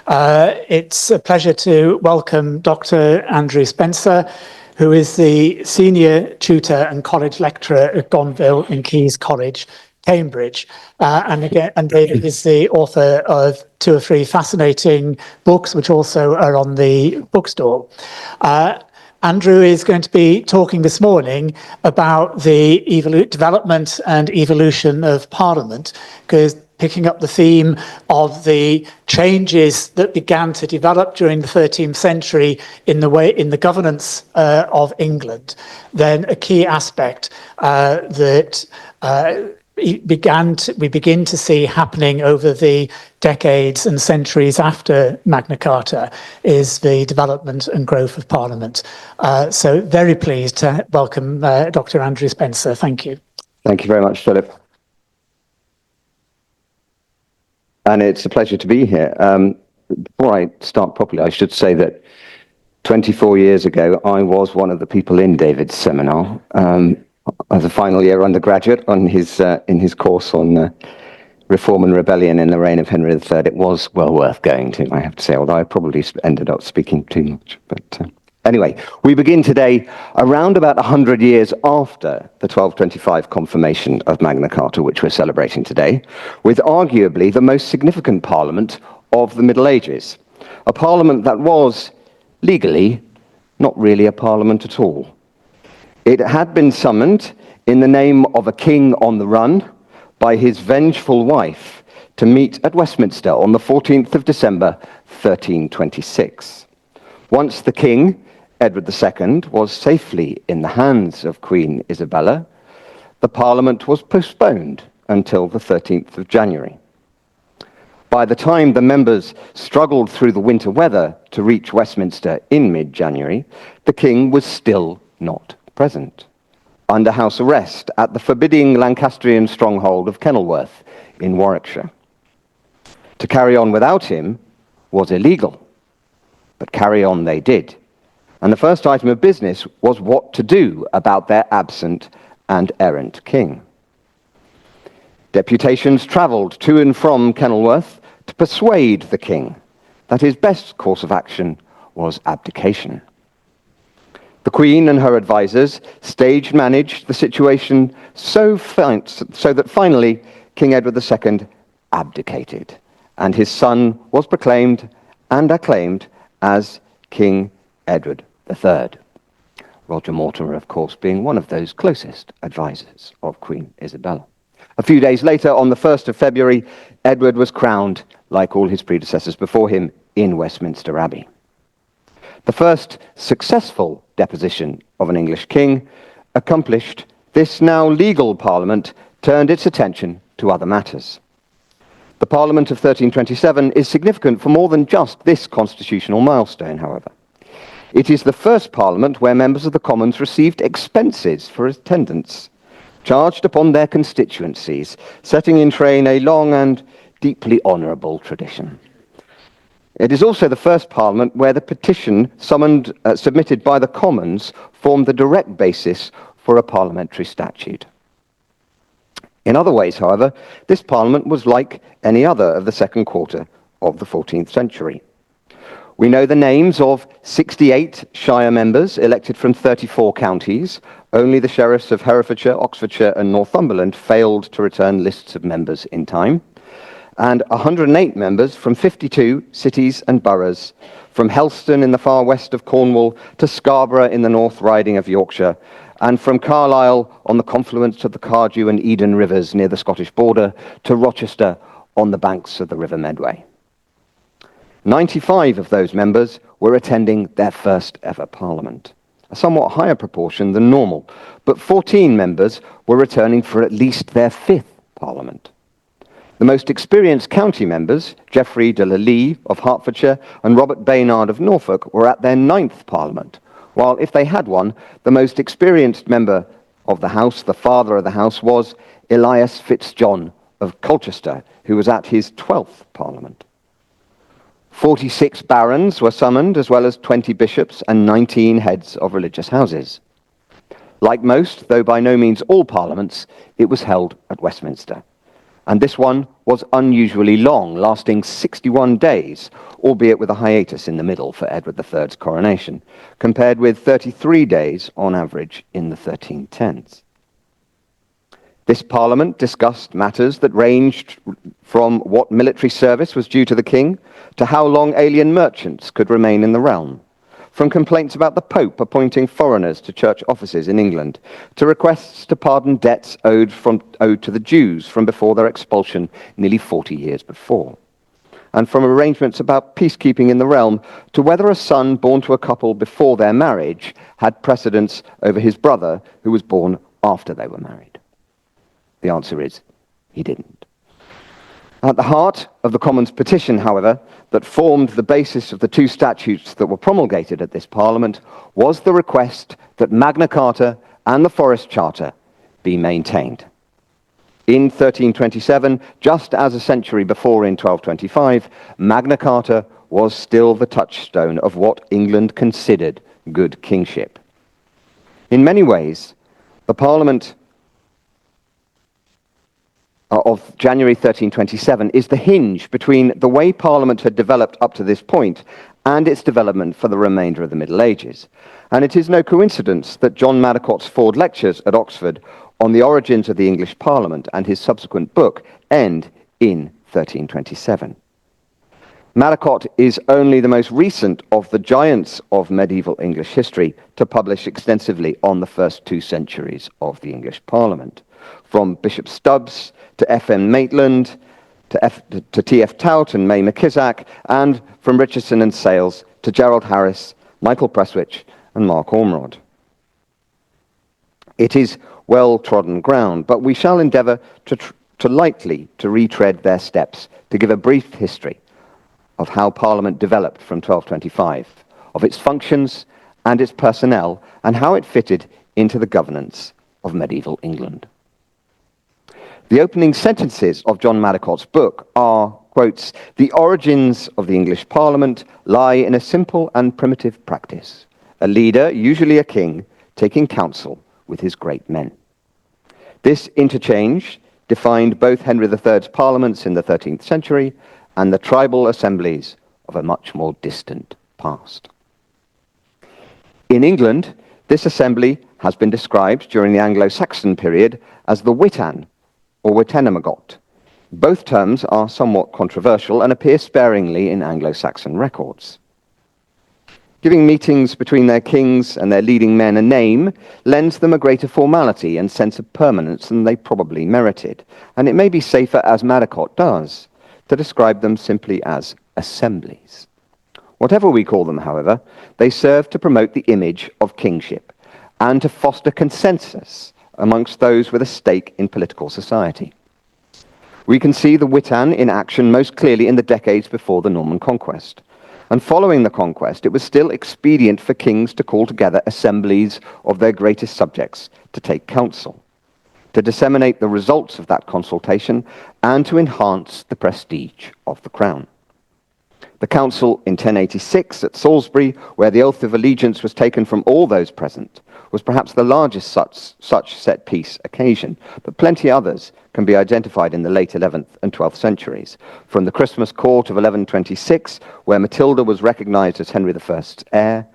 It's a pleasure to welcome Dr. Andrew Spencer, who is the Senior Tutor and College Lecturer at Gonville and Caius College, Cambridge. And David is the author of 2 or 3 fascinating books, which also are on the bookstall. Andrew is going to be talking this morning about the development and evolution of Parliament, because picking up the theme of the changes that began to develop during the 13th century in the governance of England, then a key aspect that we begin to see happening over the decades and centuries after Magna Carta is the development and growth of Parliament. So very pleased to welcome Dr. Andrew Spencer. Thank you. Thank you very much, Philip. And it's a pleasure to be here. Before I start properly, I should say that 24 years ago, I was one of the people in David's seminar as a final year undergraduate on in his course on Reform and Rebellion in the reign of Henry III. It was well worth going to, I have to say, although I probably ended up speaking too much. But anyway, we begin today around about 100 years after the 1225 confirmation of Magna Carta, which we're celebrating today, with arguably the most significant parliament of the Middle Ages. A parliament that was, legally, not really a parliament at all. It had been summoned in the name of a king on the run by his vengeful wife to meet at Westminster on the 14th of December, 1326. Once the king, Edward II, was safely in the hands of Queen Isabella, the Parliament was postponed until the 13th of January. By the time the members struggled through the winter weather to reach Westminster in mid-January, the king was still not present, under house arrest at the forbidding Lancastrian stronghold of Kenilworth in Warwickshire. To carry on without him was illegal, but carry on they did. And the first item of business was what to do about their absent and errant king. Deputations travelled to and from Kenilworth to persuade the king that his best course of action was abdication. The Queen and her advisers stage-managed the situation so that finally King Edward II abdicated, and his son was proclaimed and acclaimed as King Edward III. Roger Mortimer, of course, being one of those closest advisers of Queen Isabella. A few days later, on the 1st of February, Edward was crowned, like all his predecessors before him, in Westminster Abbey. The first successful deposition of an English king accomplished, this now legal Parliament turned its attention to other matters. The Parliament of 1327 is significant for more than just this constitutional milestone, however. It is the first Parliament where members of the Commons received expenses for attendance, charged upon their constituencies, setting in train a long and deeply honourable tradition. It is also the first Parliament where the petition submitted by the Commons formed the direct basis for a parliamentary statute. In other ways, however, this Parliament was like any other of the second quarter of the 14th century. We know the names of 68 shire members elected from 34 counties. Only the sheriffs of Herefordshire, Oxfordshire and Northumberland failed to return lists of members in time. And 108 members from 52 cities and boroughs, from Helston in the far west of Cornwall to Scarborough in the North Riding of Yorkshire, and from Carlisle on the confluence of the Cardew and Eden rivers near the Scottish border to Rochester on the banks of the River Medway. 95 of those members were attending their first ever Parliament, a somewhat higher proportion than normal, but 14 members were returning for at least their 5th Parliament. The most experienced county members, Geoffrey de la Lee of Hertfordshire and Robert Baynard of Norfolk, were at their 9th Parliament, while if they had one, the most experienced member of the House, the father of the House, was Elias Fitzjohn of Colchester, who was at his 12th Parliament. 46 barons were summoned, as well as 20 bishops and 19 heads of religious houses. Like most, though by no means all parliaments, it was held at Westminster. and this one was unusually long, lasting 61 days, albeit with a hiatus in the middle for Edward III's coronation, compared with 33 days on average in the 1310s. This Parliament discussed matters that ranged from what military service was due to the king to how long alien merchants could remain in the realm, from complaints about the Pope appointing foreigners to church offices in England to requests to pardon debts owed to the Jews from before their expulsion nearly 40 years before, and from arrangements about peacekeeping in the realm to whether a son born to a couple before their marriage had precedence over his brother who was born after they were married. The answer is, he didn't. At the heart of the Commons' petition, however, that formed the basis of the two statutes that were promulgated at this Parliament, was the request that Magna Carta and the Forest Charter be maintained. In 1327, just as a century before in 1225, Magna Carta was still the touchstone of what England considered good kingship. In many ways, the Parliament of January 1327 is the hinge between the way Parliament had developed up to this point and its development for the remainder of the Middle Ages. And it is no coincidence that John Maddacott's Ford lectures at Oxford on the origins of the English Parliament and his subsequent book end in 1327. Maddacott is only the most recent of the giants of medieval English history to publish extensively on the first 2 centuries of the English Parliament, from Bishop Stubbs to F.M. Maitland, to T.F. Tout and May McKissack, and from Richardson and Sales to Gerald Harris, Michael Prestwich, and Mark Ormerod. It is well-trodden ground, but we shall endeavour to lightly to retread their steps, to give a brief history of how Parliament developed from 1225, of its functions and its personnel, and how it fitted into the governance of medieval England. The opening sentences of John Maddacott's book are, quotes, "The origins of the English Parliament lie in a simple and primitive practice. A leader, usually a king, taking counsel with his great men." This interchange defined both Henry III's parliaments in the 13th century and the tribal assemblies of a much more distant past. In England, this assembly has been described during the Anglo-Saxon period as the Witan, or Witenagemot. Both terms are somewhat controversial and appear sparingly in Anglo-Saxon records. Giving meetings between their kings and their leading men a name lends them a greater formality and sense of permanence than they probably merited, and it may be safer, as Maddacott does, to describe them simply as assemblies. Whatever we call them, however, they serve to promote the image of kingship and to foster consensus amongst those with a stake in political society. We can see the Witan in action most clearly in the decades before the Norman conquest. And following the conquest, it was still expedient for kings to call together assemblies of their greatest subjects to take counsel, to disseminate the results of that consultation, and to enhance the prestige of the crown. The council in 1086 at Salisbury, where the oath of allegiance was taken from all those present, was perhaps the largest such set-piece occasion, but plenty others can be identified in the late 11th and 12th centuries, from the Christmas court of 1126, where Matilda was recognized as Henry I's heir,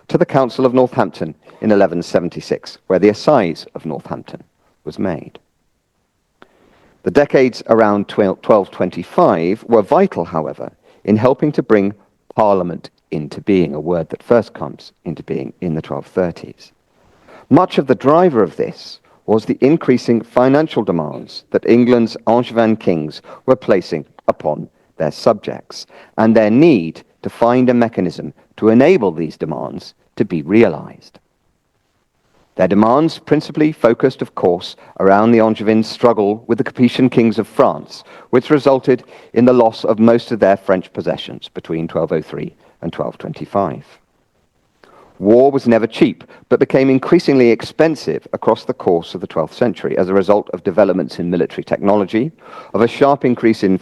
to the Council of Northampton in 1176, where the assize of Northampton was made. The decades around 1225 were vital, however, in helping to bring Parliament into being, a word that first comes into being in the 1230s. Much of the driver of this was the increasing financial demands that England's Angevin kings were placing upon their subjects, and their need to find a mechanism to enable these demands to be realized. Their demands principally focused, of course, around the Angevin struggle with the Capetian kings of France, which resulted in the loss of most of their French possessions between 1203 and 1225. War was never cheap, but became increasingly expensive across the course of the 12th century as a result of developments in military technology, of a sharp increase in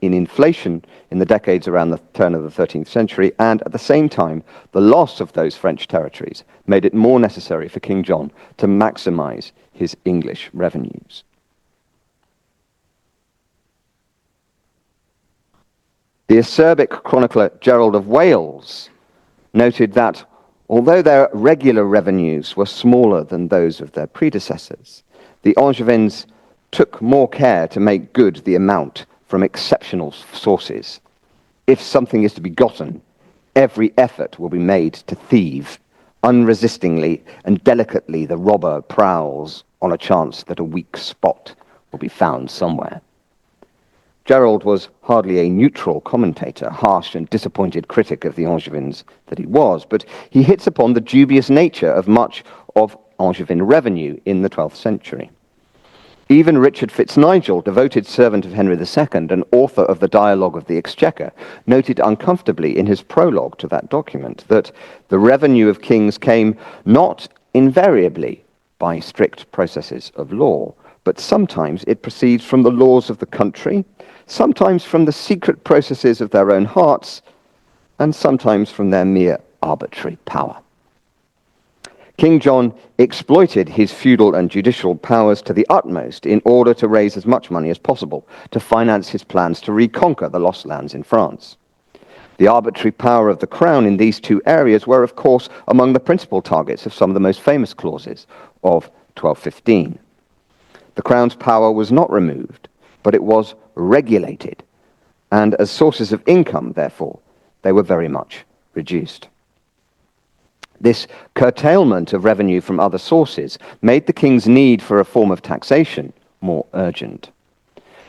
inflation in the decades around the turn of the 13th century, and at the same time, the loss of those French territories made it more necessary for King John to maximize his English revenues. The acerbic chronicler Gerald of Wales noted that although their regular revenues were smaller than those of their predecessors, the Angevins took more care to make good the amount from exceptional sources. If something is to be gotten, every effort will be made to thieve. Unresistingly and delicately the robber prowls on a chance that a weak spot will be found somewhere. Gerald was hardly a neutral commentator, harsh and disappointed critic of the Angevins that he was, but he hits upon the dubious nature of much of Angevin revenue in the 12th century. Even Richard Fitznigel, devoted servant of Henry II and author of the Dialogue of the Exchequer, noted uncomfortably in his prologue to that document that the revenue of kings came not invariably by strict processes of law, but sometimes it proceeds from the laws of the country, sometimes from the secret processes of their own hearts, and sometimes from their mere arbitrary power. King John exploited his feudal and judicial powers to the utmost in order to raise as much money as possible to finance his plans to reconquer the lost lands in France. The arbitrary power of the crown in these two areas were, of course, among the principal targets of some of the most famous clauses of 1215. The crown's power was not removed, but it was regulated, and as sources of income, therefore, they were very much reduced. This curtailment of revenue from other sources made the king's need for a form of taxation more urgent.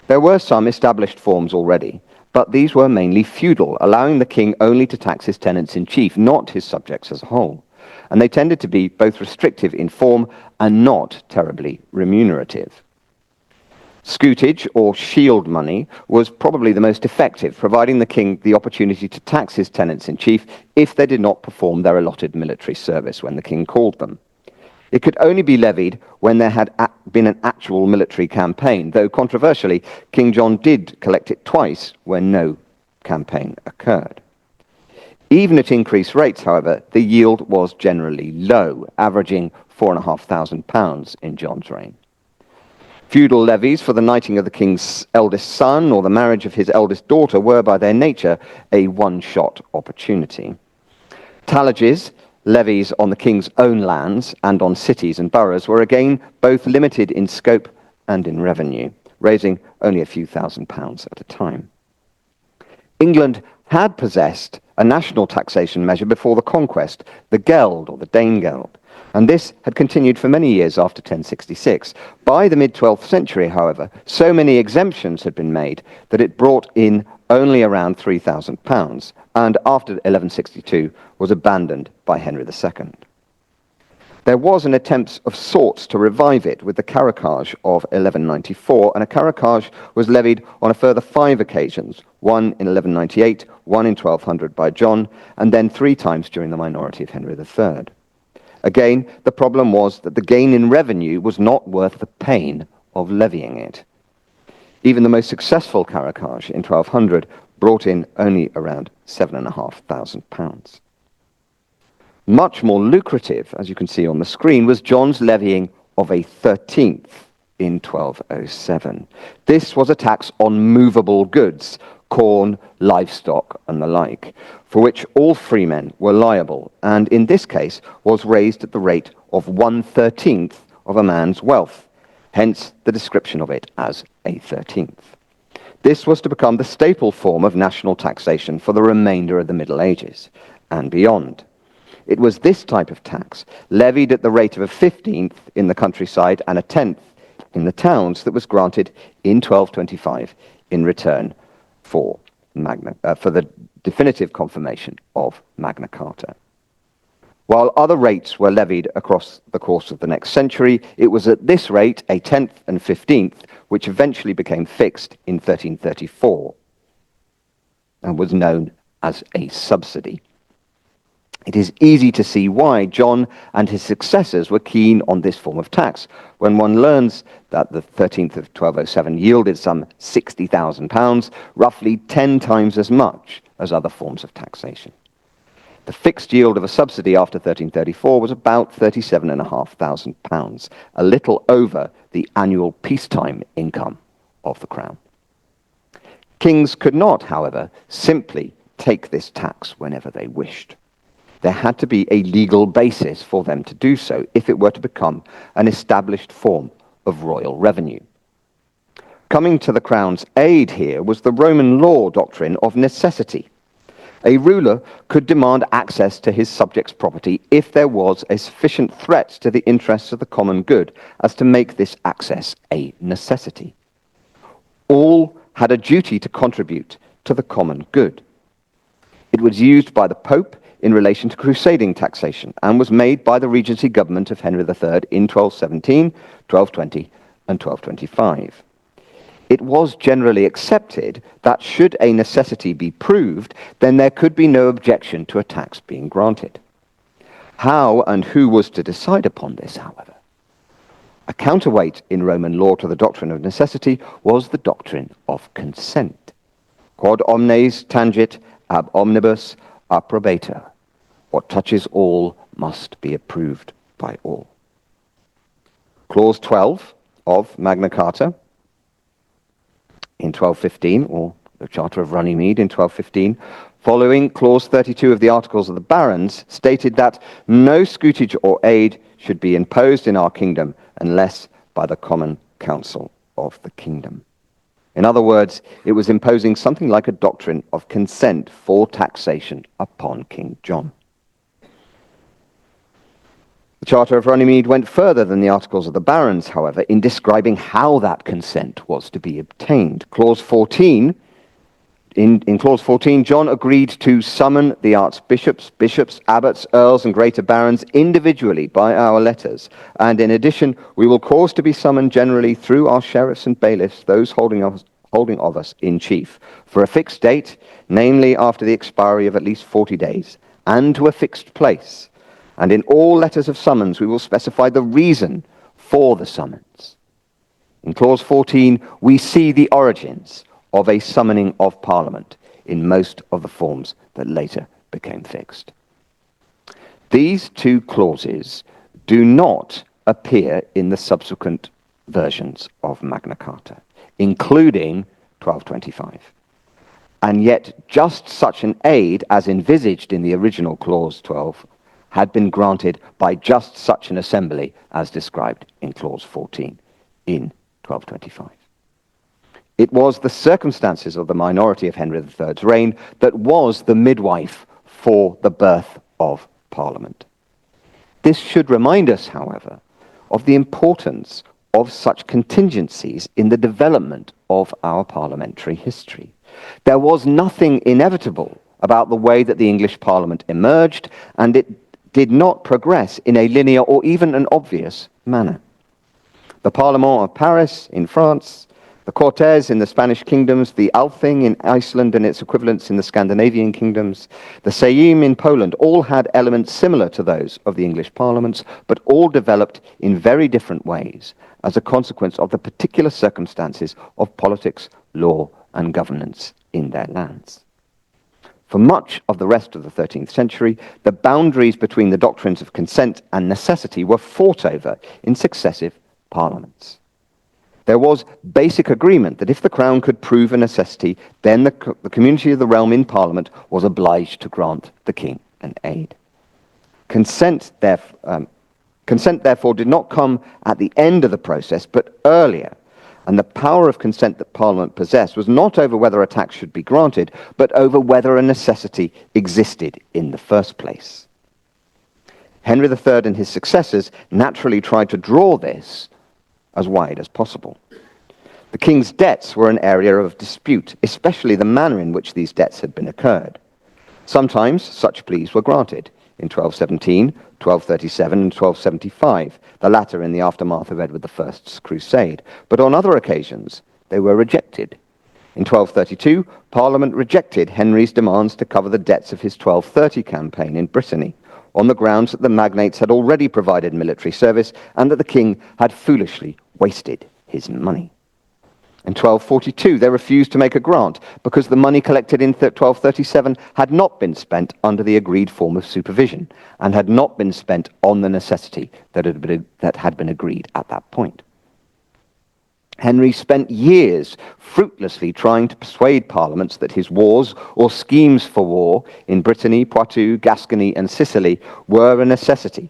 There were some established forms already, but these were mainly feudal, allowing the king only to tax his tenants-in-chief, not his subjects as a whole. And they tended to be both restrictive in form and not terribly remunerative. Scutage, or shield money, was probably the most effective, providing the king the opportunity to tax his tenants-in-chief if they did not perform their allotted military service when the king called them. It could only be levied when there had been an actual military campaign, though controversially, King John did collect it twice when no campaign occurred. Even at increased rates, however, the yield was generally low, averaging £4,500 in John's reign. Feudal levies for the knighting of the king's eldest son or the marriage of his eldest daughter were by their nature a one-shot opportunity. Tallages, levies on the king's own lands and on cities and boroughs, were again both limited in scope and in revenue, raising only a few £1,000s at a time. England had possessed a national taxation measure before the conquest, the geld or the Danegeld, and this had continued for many years after 1066. By the mid-12th century, however, so many exemptions had been made that it brought in only around £3,000, and after 1162 was abandoned by Henry II. There was an attempt of sorts to revive it with the Caracage of 1194, and a Caracage was levied on a further 5 occasions, one in 1198, one in 1200 by John, and then 3 times during the minority of Henry III. Again, the problem was that the gain in revenue was not worth the pain of levying it. Even the most successful Caracage in 1200 brought in only around £7,500. Much more lucrative, as you can see on the screen, was John's levying of a 13th in 1207. This was a tax on movable goods, corn, livestock, and the like, for which all freemen were liable, and in this case was raised at the rate of 1/13 of a man's wealth, hence the description of it as a 13th. This was to become the staple form of national taxation for the remainder of the Middle Ages and beyond. It was this type of tax, levied at the rate of a 15th in the countryside and a 10th in the towns, that was granted in 1225 in return for the definitive confirmation of Magna Carta. While other rates were levied across the course of the next century, it was at this rate, a 10th and 15th, which eventually became fixed in 1334 and was known as a subsidy. It is easy to see why John and his successors were keen on this form of tax, when one learns that the 13th of 1207 yielded some £60,000, roughly 10 times as much as other forms of taxation. The fixed yield of a subsidy after 1334 was about £37,500, a little over the annual peacetime income of the crown. Kings could not, however, simply take this tax whenever they wished. There had to be a legal basis for them to do so if it were to become an established form of royal revenue. Coming to the crown's aid here was the Roman law doctrine of necessity. A ruler could demand access to his subjects' property if there was a sufficient threat to the interests of the common good as to make this access a necessity. All had a duty to contribute to the common good. It was used by the Pope in relation to crusading taxation and was made by the Regency government of Henry III in 1217, 1220, and 1225. It was generally accepted that should a necessity be proved, then there could be no objection to a tax being granted. How and who was to decide upon this, however? A counterweight in Roman law to the doctrine of necessity was the doctrine of consent. Quod omnes tangit ab omnibus approbator. What touches all must be approved by all. Clause 12 of Magna Carta in 1215, or the Charter of Runnymede in 1215, following Clause 32 of the Articles of the Barons, stated that no scutage or aid should be imposed in our kingdom unless by the common council of the kingdom. In other words, it was imposing something like a doctrine of consent for taxation upon King John. The Charter of Runnymede went further than the Articles of the Barons, however, in describing how that consent was to be obtained. Clause 14, in Clause 14, John agreed to summon the archbishops, bishops, abbots, earls, and greater barons individually by our letters, and in addition, we will cause to be summoned generally through our sheriffs and bailiffs, those holding of us in chief, for a fixed date, namely after the expiry of at least 40 days, and to a fixed place. And in all letters of summons, we will specify the reason for the summons. In Clause 14, we see the origins of a summoning of Parliament in most of the forms that later became fixed. These two clauses do not appear in the subsequent versions of Magna Carta, including 1225. And yet, just such an aid as envisaged in the original Clause 12 had been granted by just such an assembly as described in Clause 14 in 1225. It was the circumstances of the minority of Henry III's reign that was the midwife for the birth of Parliament. This should remind us, however, of the importance of such contingencies in the development of our parliamentary history. There was nothing inevitable about the way that the English Parliament emerged, and it did not progress in a linear or even an obvious manner. The Parlement of Paris in France, the Cortes in the Spanish kingdoms, the Althing in Iceland and its equivalents in the Scandinavian kingdoms, the Sejm in Poland, all had elements similar to those of the English parliaments, but all developed in very different ways as a consequence of the particular circumstances of politics, law, and governance in their lands. For much of the rest of the 13th century, the boundaries between the doctrines of consent and necessity were fought over in successive parliaments. There was basic agreement that if the crown could prove a necessity, then the community of the realm in parliament was obliged to grant the king an aid. Consent, therefore, did not come at the end of the process, but earlier. And the power of consent that Parliament possessed was not over whether a tax should be granted, but over whether a necessity existed in the first place. Henry III and his successors naturally tried to draw this as wide as possible. The king's debts were an area of dispute, especially the manner in which these debts had been incurred. Sometimes such pleas were granted in 1217, 1237, and 1275, the latter in the aftermath of Edward I's crusade. But on other occasions, they were rejected. In 1232, Parliament rejected Henry's demands to cover the debts of his 1230 campaign in Brittany, on the grounds that the magnates had already provided military service and that the king had foolishly wasted his money. In 1242, they refused to make a grant because the money collected in 1237 had not been spent under the agreed form of supervision and had not been spent on the necessity that had been agreed at that point. Henry spent years fruitlessly trying to persuade parliaments that his wars or schemes for war in Brittany, Poitou, Gascony, and Sicily were a necessity.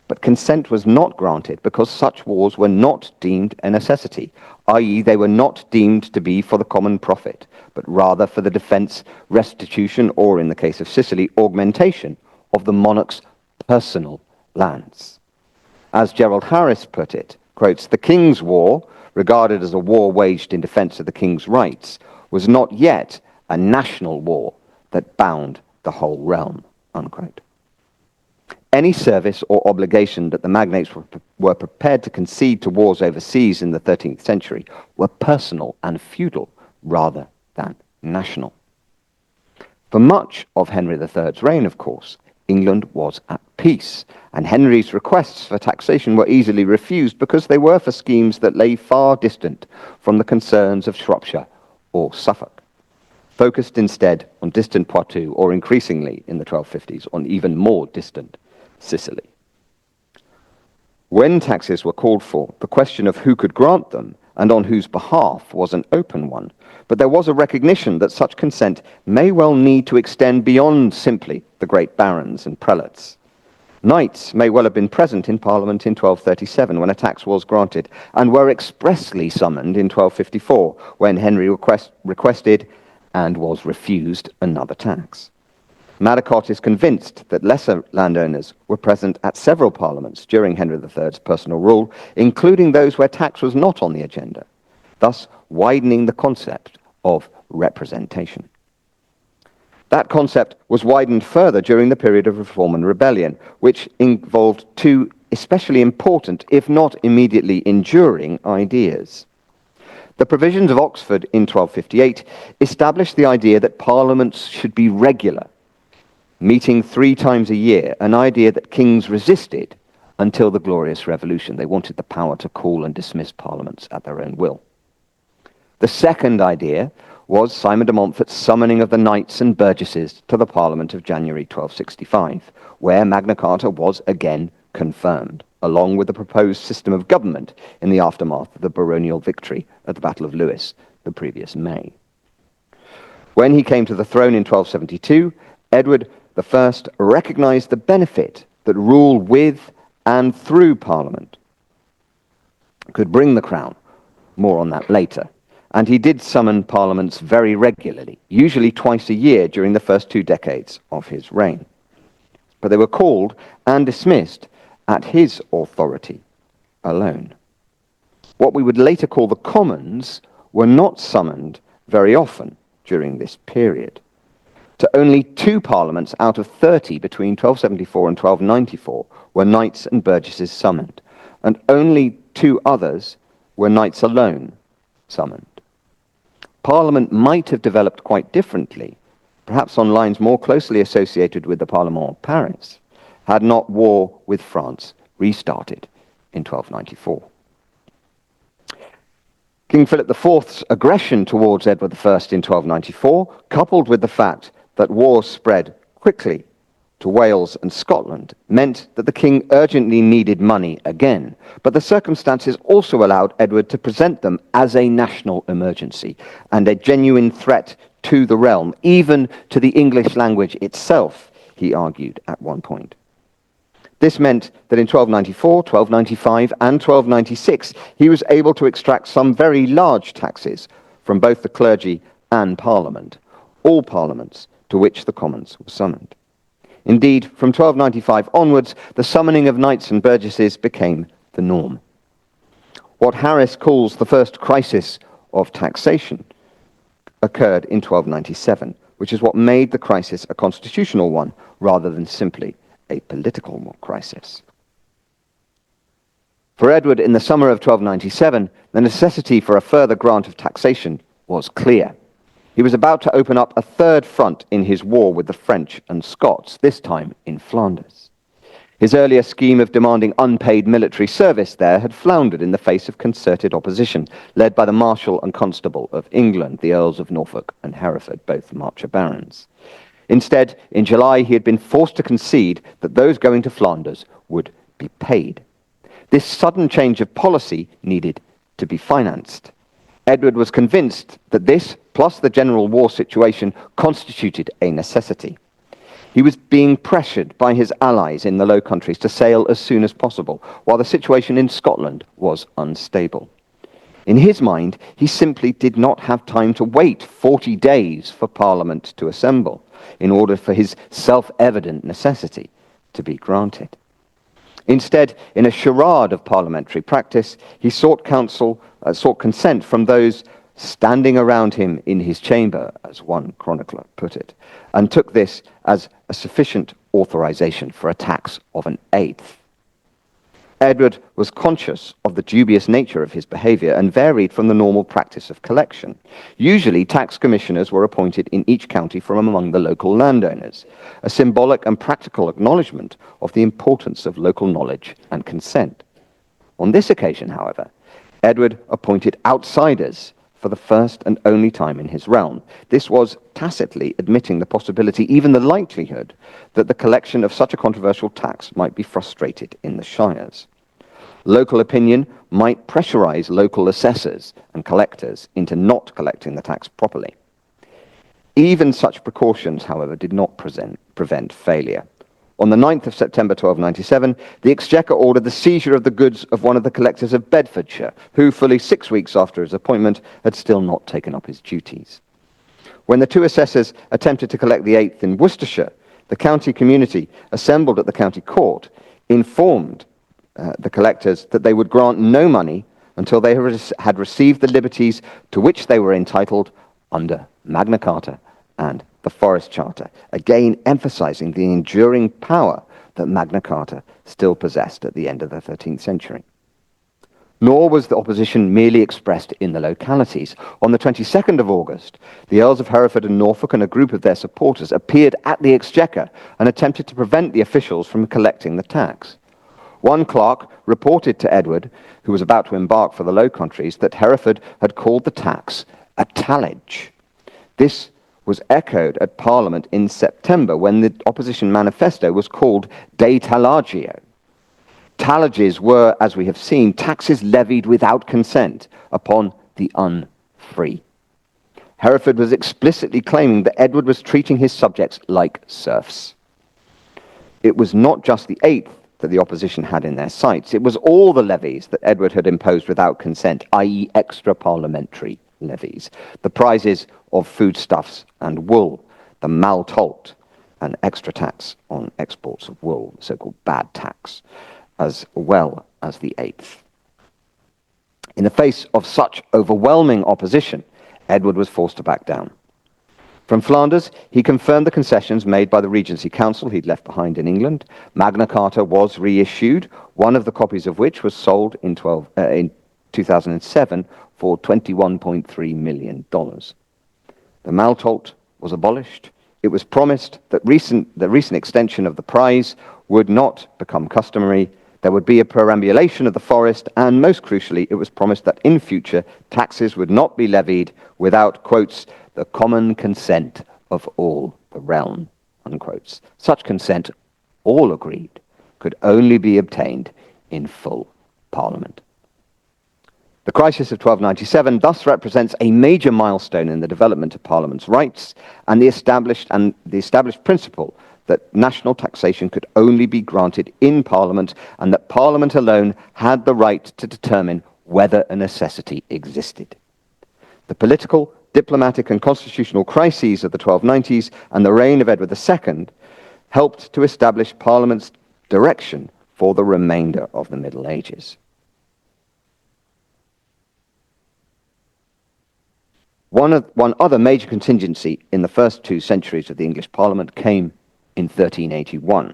But consent was not granted because such wars were not deemed a necessity, i.e. they were not deemed to be for the common profit, but rather for the defense, restitution, or in the case of Sicily, augmentation of the monarch's personal lands. As Gerald Harris put it, quotes, "The King's War, regarded as a war waged in defense of the king's rights, was not yet a national war that bound the whole realm," unquote. Any service or obligation that the magnates were prepared to concede to wars overseas in the 13th century were personal and feudal rather than national. For much of Henry III's reign, of course, England was at peace, and Henry's requests for taxation were easily refused because they were for schemes that lay far distant from the concerns of Shropshire or Suffolk, focused instead on distant Poitou, or increasingly in the 1250s on even more distant Sicily. When taxes were called for, the question of who could grant them and on whose behalf was an open one, but there was a recognition that such consent may well need to extend beyond simply the great barons and prelates. Knights may well have been present in Parliament in 1237 when a tax was granted, and were expressly summoned in 1254 when Henry requested and was refused another tax. Magna Carta is convinced that lesser landowners were present at several parliaments during Henry III's personal rule, including those where tax was not on the agenda, thus widening the concept of representation. That concept was widened further during the period of Reform and Rebellion, which involved two especially important, if not immediately enduring, ideas. The provisions of Oxford in 1258 established the idea that parliaments should be regular, meeting 3 times a year, an idea that kings resisted until the Glorious Revolution. They wanted the power to call and dismiss parliaments at their own will. The second idea was Simon de Montfort's summoning of the knights and burgesses to the Parliament of January 1265, where Magna Carta was again confirmed, along with the proposed system of government in the aftermath of the baronial victory at the Battle of Lewes the previous May. When he came to the throne in 1272, Edward I recognized the benefit that rule with and through Parliament could bring the crown. More on that later. And he did summon parliaments very regularly, usually twice a year during the first 2 decades of his reign. But they were called and dismissed at his authority alone. What we would later call the Commons were not summoned very often during this period. To only 2 parliaments out of 30 between 1274 and 1294 were knights and burgesses summoned, and only 2 others were knights alone summoned. Parliament might have developed quite differently, perhaps on lines more closely associated with the Parlement of Paris, had not war with France restarted in 1294. King Philip IV's aggression towards Edward I in 1294, coupled with the fact that war spread quickly to Wales and Scotland, meant that the king urgently needed money again. But the circumstances also allowed Edward to present them as a national emergency and a genuine threat to the realm, even to the English language itself, he argued at one point. This meant that in 1294, 1295, and 1296, he was able to extract some very large taxes from both the clergy and Parliament, all parliaments to which the Commons were summoned. Indeed, from 1295 onwards, the summoning of knights and burgesses became the norm. What Harris calls the first crisis of taxation occurred in 1297, which is what made the crisis a constitutional one rather than simply a political crisis. For Edward, in the summer of 1297, the necessity for a further grant of taxation was clear. He was about to open up a third front in his war with the French and Scots, this time in Flanders. His earlier scheme of demanding unpaid military service there had floundered in the face of concerted opposition, led by the Marshal and Constable of England, the Earls of Norfolk and Hereford, both Marcher barons. Instead, in July, he had been forced to concede that those going to Flanders would be paid. This sudden change of policy needed to be financed. Edward was convinced that this, plus the general war situation, constituted a necessity. He was being pressured by his allies in the Low Countries to sail as soon as possible, while the situation in Scotland was unstable. In his mind, he simply did not have time to wait 40 days for Parliament to assemble in order for his self-evident necessity to be granted. Instead, in a charade of parliamentary practice, he sought consent from those standing around him in his chamber, as one chronicler put it, and took this as a sufficient authorization for a tax of an eighth. Edward was conscious of the dubious nature of his behavior and varied from the normal practice of collection. Usually, tax commissioners were appointed in each county from among the local landowners, a symbolic and practical acknowledgement of the importance of local knowledge and consent. On this occasion, however, Edward appointed outsiders for the first and only time in his realm. This was tacitly admitting the possibility, even the likelihood, that the collection of such a controversial tax might be frustrated in the shires. Local opinion might pressurize local assessors and collectors into not collecting the tax properly. Even such precautions, however, did not prevent failure. On the 9th of September 1297, the Exchequer ordered the seizure of the goods of one of the collectors of Bedfordshire, who, fully 6 weeks after his appointment, had still not taken up his duties. When the two assessors attempted to collect the eighth in Worcestershire, the county community, assembled at the county court, informed the collectors that they would grant no money until they had received the liberties to which they were entitled under Magna Carta and the Forest Charter, again emphasizing the enduring power that Magna Carta still possessed at the end of the 13th century. Nor was the opposition merely expressed in the localities. On the 22nd of August, the Earls of Hereford and Norfolk and a group of their supporters appeared at the Exchequer and attempted to prevent the officials from collecting the tax. One clerk reported to Edward, who was about to embark for the Low Countries, that Hereford had called the tax a tallage. This was echoed at Parliament in September when the opposition manifesto was called De Tallagio. Tallages were, as we have seen, taxes levied without consent upon the unfree. Hereford was explicitly claiming that Edward was treating his subjects like serfs. It was not just the eighth that the opposition had in their sights. It was all the levies that Edward had imposed without consent, i.e. extra-parliamentary levies, the prizes of foodstuffs and wool, the maltolt, an extra tax on exports of wool, the so-called bad tax, as well as the eighth. In the face of such overwhelming opposition, Edward was forced to back down. From Flanders, he confirmed the concessions made by the Regency Council he'd left behind in England. Magna Carta was reissued, one of the copies of which was sold in 2007 for $21.3 million. The maltolt was abolished. It was promised that the recent extension of the prize would not become customary. There would be a perambulation of the forest, and most crucially, it was promised that in future, taxes would not be levied without, quotes, the common consent of all the realm, unquotes. Such consent, all agreed, could only be obtained in full Parliament. The crisis of 1297 thus represents a major milestone in the development of Parliament's rights and the established principle that national taxation could only be granted in Parliament and that Parliament alone had the right to determine whether a necessity existed. The political, diplomatic and constitutional crises of the 1290s and the reign of Edward II helped to establish Parliament's direction for the remainder of the Middle Ages. One other major contingency in the first 2 centuries of the English Parliament came in 1381.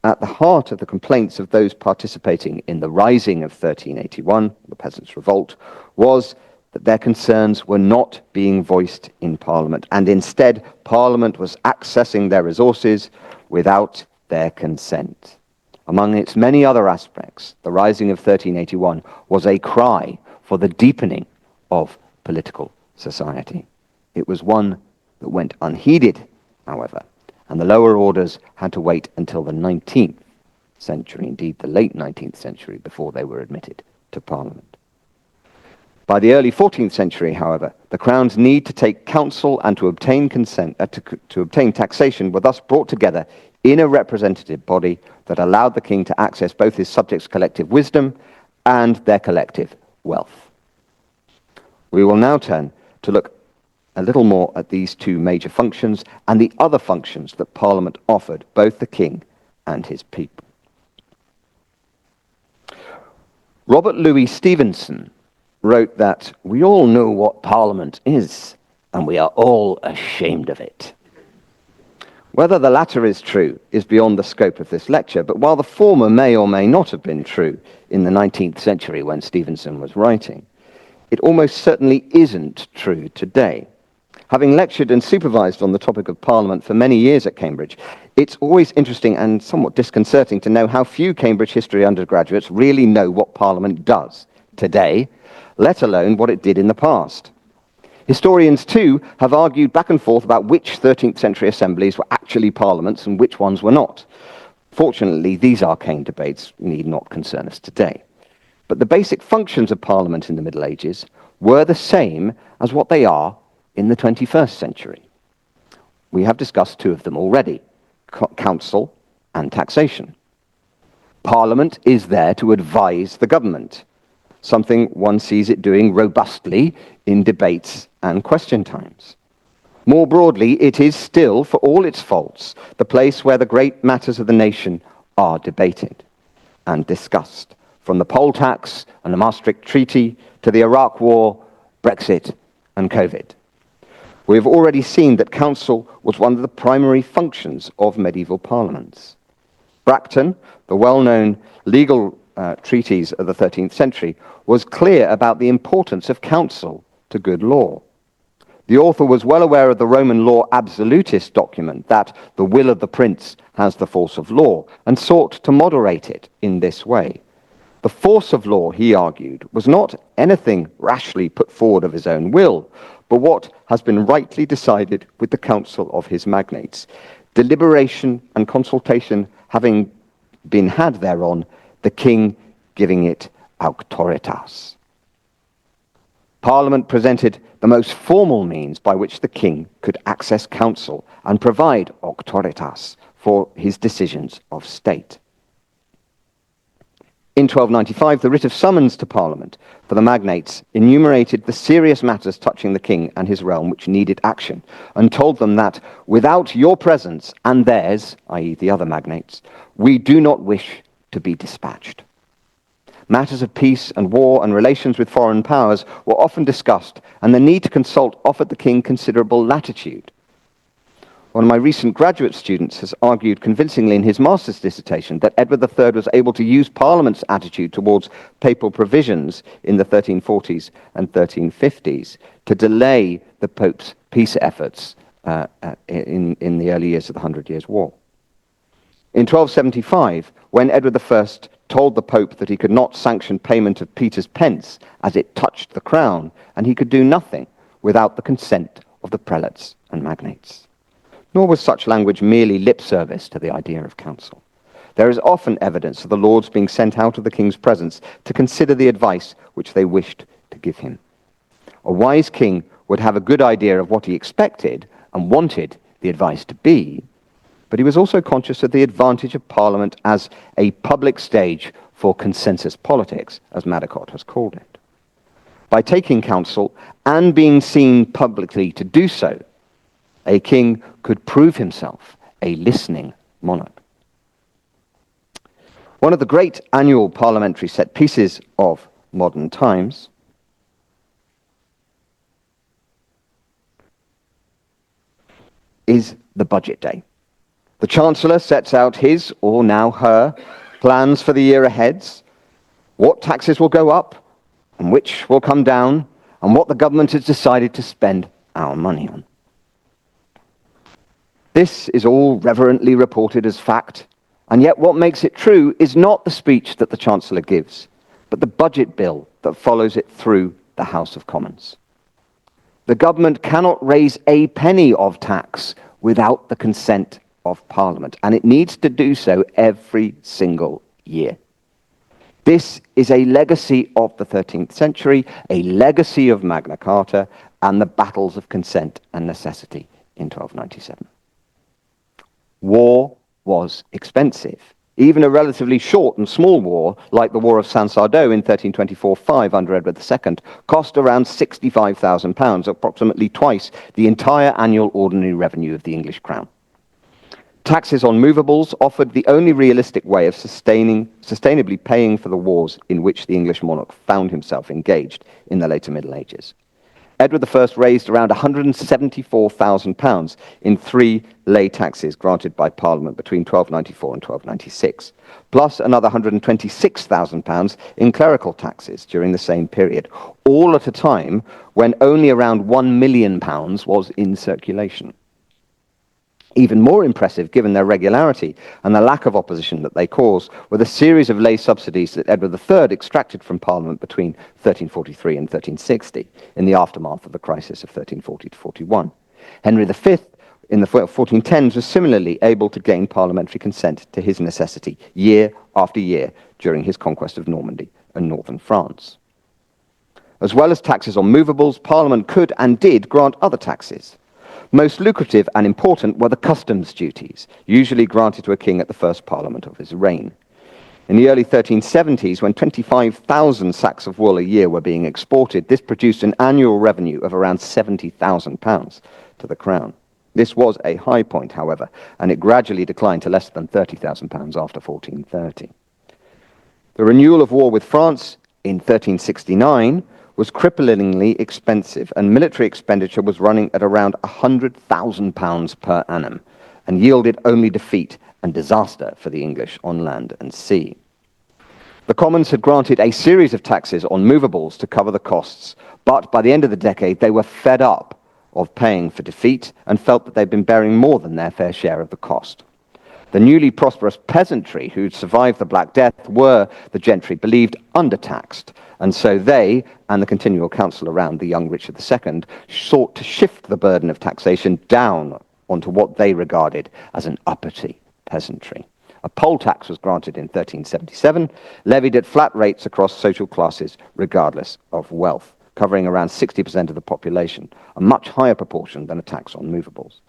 At the heart of the complaints of those participating in the Rising of 1381, the Peasants' Revolt, was that their concerns were not being voiced in Parliament, and instead Parliament was accessing their resources without their consent. Among its many other aspects, the Rising of 1381 was a cry for the deepening of political society. It was one that went unheeded, however, and the lower orders had to wait until the 19th century, indeed the late 19th century, before they were admitted to Parliament. By the early 14th century, however, the crown's need to take counsel and to obtain consent, to obtain taxation were thus brought together in a representative body that allowed the king to access both his subjects' collective wisdom and their collective wealth. We will now turn to look a little more at these two major functions and the other functions that Parliament offered both the king and his people. Robert Louis Stevenson wrote that we all know what Parliament is, and we are all ashamed of it. Whether the latter is true is beyond the scope of this lecture, but while the former may or may not have been true in the 19th century when Stevenson was writing, it almost certainly isn't true today. Having lectured and supervised on the topic of Parliament for many years at Cambridge, it's always interesting and somewhat disconcerting to know how few Cambridge history undergraduates really know what Parliament does today, let alone what it did in the past. Historians, too, have argued back and forth about which 13th century assemblies were actually parliaments and which ones were not. Fortunately, these arcane debates need not concern us today. But the basic functions of Parliament in the Middle Ages were the same as what they are in the 21st century. We have discussed two of them already, council and taxation. Parliament is there to advise the government, something one sees it doing robustly in debates and question times. More broadly, it is still, for all its faults, the place where the great matters of the nation are debated and discussed, from the poll tax and the Maastricht Treaty to the Iraq War, Brexit, and COVID. We have already seen that council was one of the primary functions of medieval parliaments. Bracton, the well-known legal treatise of the 13th century, was clear about the importance of counsel to good law. The author was well aware of the Roman law absolutist document that the will of the prince has the force of law, and sought to moderate it in this way. The force of law, he argued, was not anything rashly put forward of his own will, but what has been rightly decided with the counsel of his magnates, deliberation and consultation having been had thereon, the king giving it auctoritas. Parliament presented the most formal means by which the king could access counsel and provide auctoritas for his decisions of state. In 1295, the writ of summons to Parliament for the magnates enumerated the serious matters touching the king and his realm which needed action, and told them that without your presence and theirs, i.e. the other magnates, we do not wish to be dispatched. Matters of peace and war and relations with foreign powers were often discussed, and the need to consult offered the king considerable latitude. One of my recent graduate students has argued convincingly in his master's dissertation that Edward III was able to use Parliament's attitude towards papal provisions in the 1340s and 1350s to delay the Pope's peace efforts in the early years of the Hundred Years' War. In 1275, when Edward I told the Pope that he could not sanction payment of Peter's pence as it touched the crown, and he could do nothing without the consent of the prelates and magnates. Nor was such language merely lip service to the idea of counsel. There is often evidence of the lords being sent out of the king's presence to consider the advice which they wished to give him. A wise king would have a good idea of what he expected and wanted the advice to be, but he was also conscious of the advantage of Parliament as a public stage for consensus politics, as Magna Carta has called it. By taking counsel and being seen publicly to do so, a king could prove himself a listening monarch. One of the great annual parliamentary set pieces of modern times is the budget day. The Chancellor sets out his, or now her, plans for the year ahead, what taxes will go up and which will come down, and what the government has decided to spend our money on. This is all reverently reported as fact, and yet what makes it true is not the speech that the Chancellor gives, but the budget bill that follows it through the House of Commons. The government cannot raise a penny of tax without the consent of Parliament, and it needs to do so every single year. This is a legacy of the 13th century, a legacy of Magna Carta, and the battles of consent and necessity in 1297. War was expensive. Even a relatively short and small war, like the War of San-Sardo in 1324-5 under Edward II, cost around £65,000, approximately twice the entire annual ordinary revenue of the English crown. Taxes on movables offered the only realistic way of sustainably paying for the wars in which the English monarch found himself engaged in the later Middle Ages. Edward I raised around £174,000 in 3 lay taxes granted by Parliament between 1294 and 1296, plus another £126,000 in clerical taxes during the same period, all at a time when only around £1 million was in circulation. Even more impressive, given their regularity and the lack of opposition that they caused, were the series of lay subsidies that Edward III extracted from Parliament between 1343 and 1360, in the aftermath of the crisis of 1340-41. Henry V, in the 1410s, was similarly able to gain parliamentary consent to his necessity year after year during his conquest of Normandy and northern France. As well as taxes on movables, Parliament could and did grant other taxes. Most lucrative and important were the customs duties, usually granted to a king at the first parliament of his reign. In the early 1370s, when 25,000 sacks of wool a year were being exported, this produced an annual revenue of around £70,000 to the crown. This was a high point, however, and it gradually declined to less than £30,000 after 1430. The renewal of war with France in 1369 was cripplingly expensive, and military expenditure was running at around £100,000 per annum, and yielded only defeat and disaster for the English on land and sea. The Commons had granted a series of taxes on movables to cover the costs, but by the end of the decade they were fed up of paying for defeat and felt that they'd been bearing more than their fair share of the cost. The newly prosperous peasantry who'd survived the Black Death were, the gentry believed, undertaxed, and so they, and the continual council around the young Richard II, sought to shift the burden of taxation down onto what they regarded as an uppity peasantry. A poll tax was granted in 1377, levied at flat rates across social classes regardless of wealth, covering around 60% of the population, a much higher proportion than a tax on movables.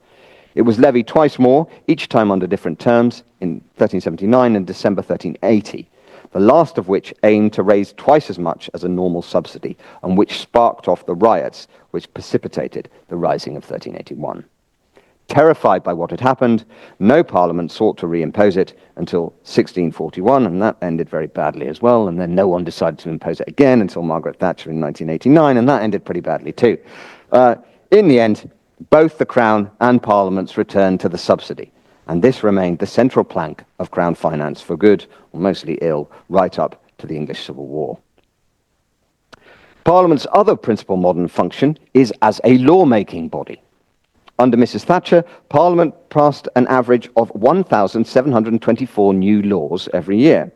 It was levied twice more, each time under different terms, in 1379 and December 1380, the last of which aimed to raise twice as much as a normal subsidy, and which sparked off the riots which precipitated the rising of 1381. Terrified by what had happened, no parliament sought to reimpose it until 1641, and that ended very badly as well, and then no one decided to impose it again until Margaret Thatcher in 1989, and that ended pretty badly too. In the end, both the Crown and Parliaments returned to the subsidy, and this remained the central plank of Crown finance for good, or mostly ill, right up to the English Civil War. Parliament's other principal modern function is as a lawmaking body. Under Mrs. Thatcher, Parliament passed an average of 1,724 new laws every year.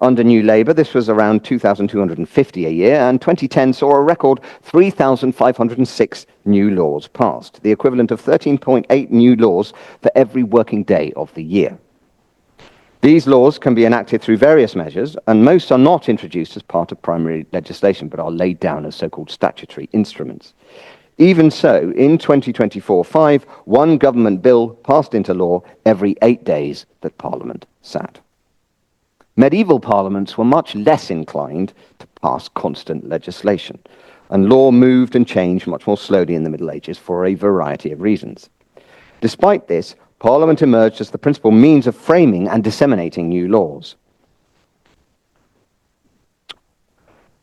Under New Labour, this was around 2,250 a year, and 2010 saw a record 3,506 new laws passed, the equivalent of 13.8 new laws for every working day of the year. These laws can be enacted through various measures, and most are not introduced as part of primary legislation, but are laid down as so-called statutory instruments. Even so, in 2024-5, one government bill passed into law every 8 days that Parliament sat. Medieval parliaments were much less inclined to pass constant legislation, and law moved and changed much more slowly in the Middle Ages for a variety of reasons. Despite this, Parliament emerged as the principal means of framing and disseminating new laws.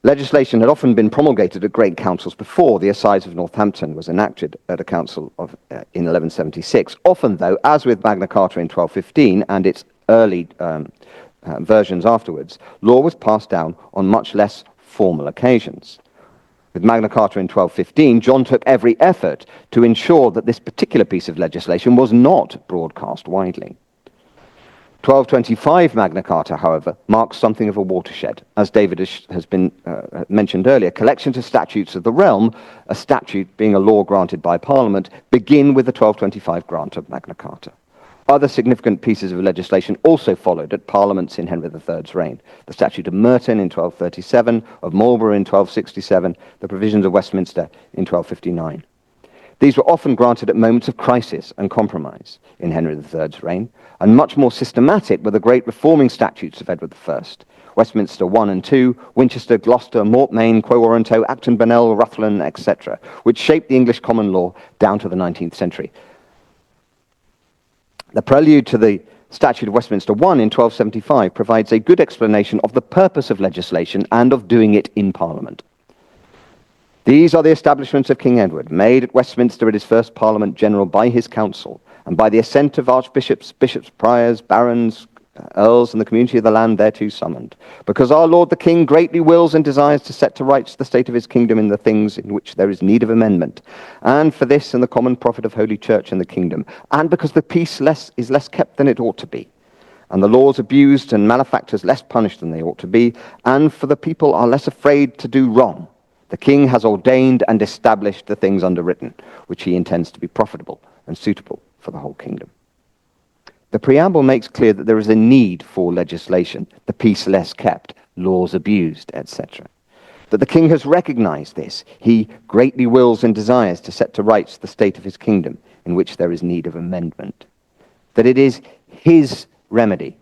Legislation had often been promulgated at great councils before. The Assize of Northampton was enacted at a council in 1176. Often, though, as with Magna Carta in 1215 and its early versions afterwards, law was passed down on much less formal occasions. With Magna Carta in 1215, John took every effort to ensure that this particular piece of legislation was not broadcast widely. 1225 Magna Carta, however, marks something of a watershed. As David has been mentioned earlier, collections of statutes of the realm, a statute being a law granted by Parliament, begin with the 1225 grant of Magna Carta. Other significant pieces of legislation also followed at parliaments in Henry III's reign. The Statute of Merton in 1237, of Marlborough in 1267, the provisions of Westminster in 1259. These were often granted at moments of crisis and compromise in Henry III's reign, and much more systematic were the great reforming statutes of Edward I, Westminster I and II, Winchester, Gloucester, Mortmain, Quo Warranto, Acton Burnell, Rutland, etc., which shaped the English common law down to the 19th century. The prelude to the Statute of Westminster I in 1275 provides a good explanation of the purpose of legislation and of doing it in Parliament. These are the establishments of King Edward, made at Westminster at his first Parliament General by his council, and by the assent of archbishops, bishops, priors, barons, earls, and the community of the land thereto summoned. Because our Lord the King greatly wills and desires to set to rights the state of his kingdom in the things in which there is need of amendment, and for this and the common profit of Holy Church and the kingdom, and because the peace is less kept than it ought to be, and the laws abused and malefactors less punished than they ought to be, and for the people are less afraid to do wrong, the King has ordained and established the things underwritten, which he intends to be profitable and suitable for the whole kingdom. The preamble makes clear that there is a need for legislation, the peace less kept, laws abused, etc. That the king has recognized this. He greatly wills and desires to set to rights the state of his kingdom in which there is need of amendment. That it is his remedy.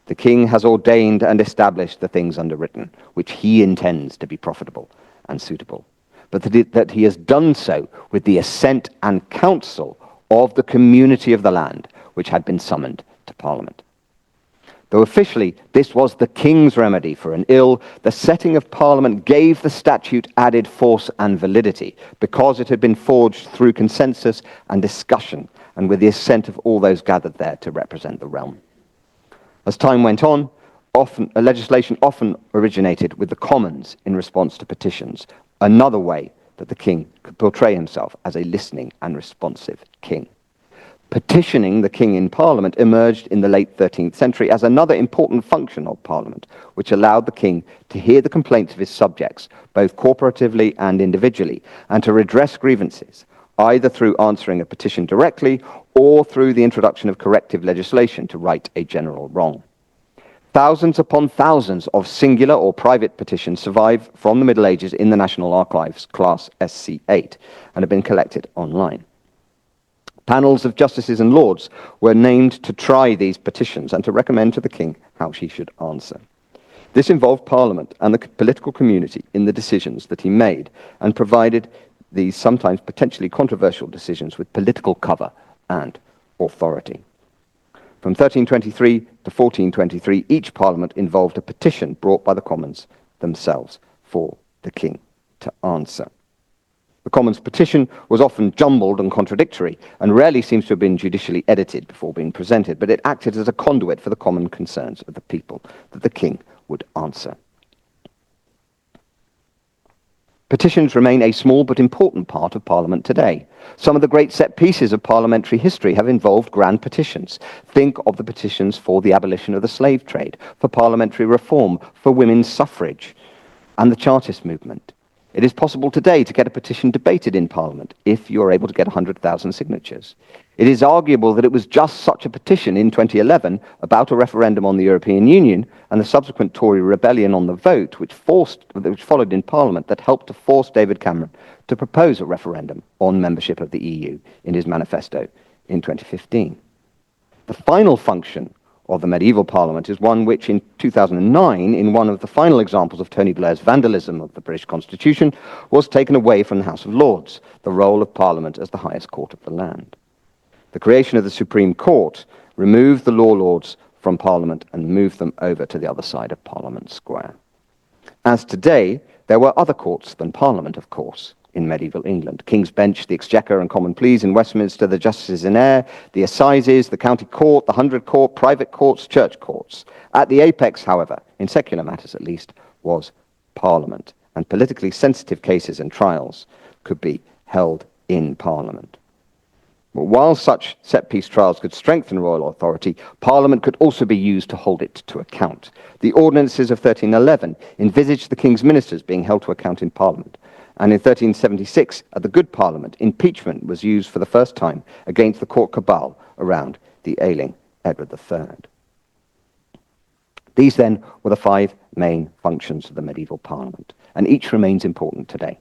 The king has ordained and established the things underwritten, which he intends to be profitable and suitable. But that he has done so with the assent and counsel of the community of the land, which had been summoned to Parliament. Though officially this was the king's remedy for an ill, the setting of Parliament gave the statute added force and validity, because it had been forged through consensus and discussion, and with the assent of all those gathered there to represent the realm. As time went on, legislation often originated with the Commons in response to petitions, another way that the king could portray himself as a listening and responsive king. Petitioning the king in Parliament emerged in the late 13th century as another important function of Parliament, which allowed the king to hear the complaints of his subjects, both corporatively and individually, and to redress grievances, either through answering a petition directly or through the introduction of corrective legislation to right a general wrong. Thousands upon thousands of singular or private petitions survive from the Middle Ages in the National Archives, Class SC8, and have been collected online. Panels of justices and lords were named to try these petitions and to recommend to the king how she should answer. This involved Parliament and the political community in the decisions that he made, and provided these sometimes potentially controversial decisions with political cover and authority. From 1323 to 1423, each Parliament involved a petition brought by the Commons themselves for the king to answer. The Commons' petition was often jumbled and contradictory, and rarely seems to have been judicially edited before being presented, but it acted as a conduit for the common concerns of the people that the king would answer. Petitions remain a small but important part of Parliament today. Some of the great set pieces of parliamentary history have involved grand petitions. Think of the petitions for the abolition of the slave trade, for parliamentary reform, for women's suffrage, and the Chartist movement. It is possible today to get a petition debated in Parliament if you are able to get 100,000 signatures. It is arguable that it was just such a petition in 2011 about a referendum on the European Union and the subsequent Tory rebellion on the vote, which followed in Parliament, that helped to force David Cameron to propose a referendum on membership of the EU in his manifesto in 2015. The final function of the medieval Parliament is one which in 2009, in one of the final examples of Tony Blair's vandalism of the British Constitution, was taken away from the House of Lords, the role of Parliament as the highest court of the land. The creation of the Supreme Court removed the law lords from Parliament and moved them over to the other side of Parliament Square. As today, there were other courts than Parliament, of course, in medieval England. King's Bench, the Exchequer and Common Pleas in Westminster, the Justices in Eyre, the Assizes, the County Court, the Hundred Court, private courts, church courts. At the apex, however, in secular matters at least, was Parliament, and politically sensitive cases and trials could be held in Parliament. But while such set-piece trials could strengthen royal authority, Parliament could also be used to hold it to account. The ordinances of 1311 envisaged the king's ministers being held to account in Parliament, and in 1376, at the Good Parliament, impeachment was used for the first time against the court cabal around the ailing Edward III. These then were the 5 main functions of the medieval parliament, and each remains important today.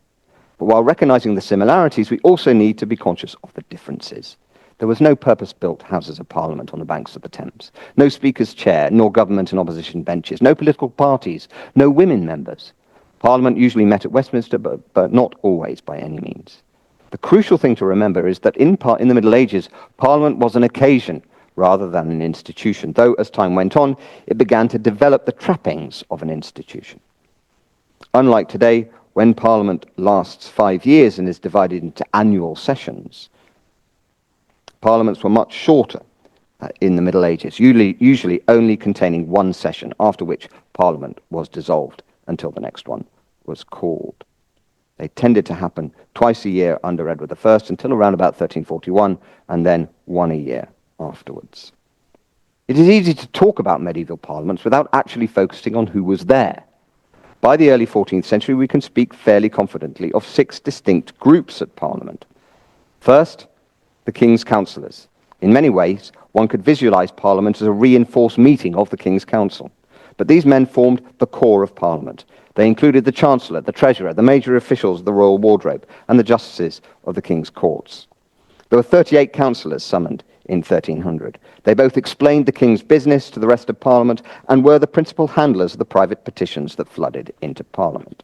But while recognizing the similarities, we also need to be conscious of the differences. There was no purpose-built Houses of Parliament on the banks of the Thames, no Speaker's chair, nor government and opposition benches, no political parties, no women members. Parliament usually met at Westminster, but not always by any means. The crucial thing to remember is that in the Middle Ages, Parliament was an occasion rather than an institution, though as time went on, it began to develop the trappings of an institution. Unlike today, when Parliament lasts 5 years and is divided into annual sessions, Parliaments were much shorter in the Middle Ages, usually only containing 1 session, after which Parliament was dissolved until the next one was called. They tended to happen twice a year under Edward I until around about 1341, and then 1 a year afterwards. It is easy to talk about medieval parliaments without actually focusing on who was there. By the early 14th century, we can speak fairly confidently of 6 distinct groups at Parliament. First, the King's Councillors. In many ways, one could visualize Parliament as a reinforced meeting of the King's Council. But these men formed the core of Parliament. They included the Chancellor, the Treasurer, the major officials of the Royal Wardrobe, and the Justices of the King's Courts. There were 38 councillors summoned in 1300. They both explained the King's business to the rest of Parliament and were the principal handlers of the private petitions that flooded into Parliament.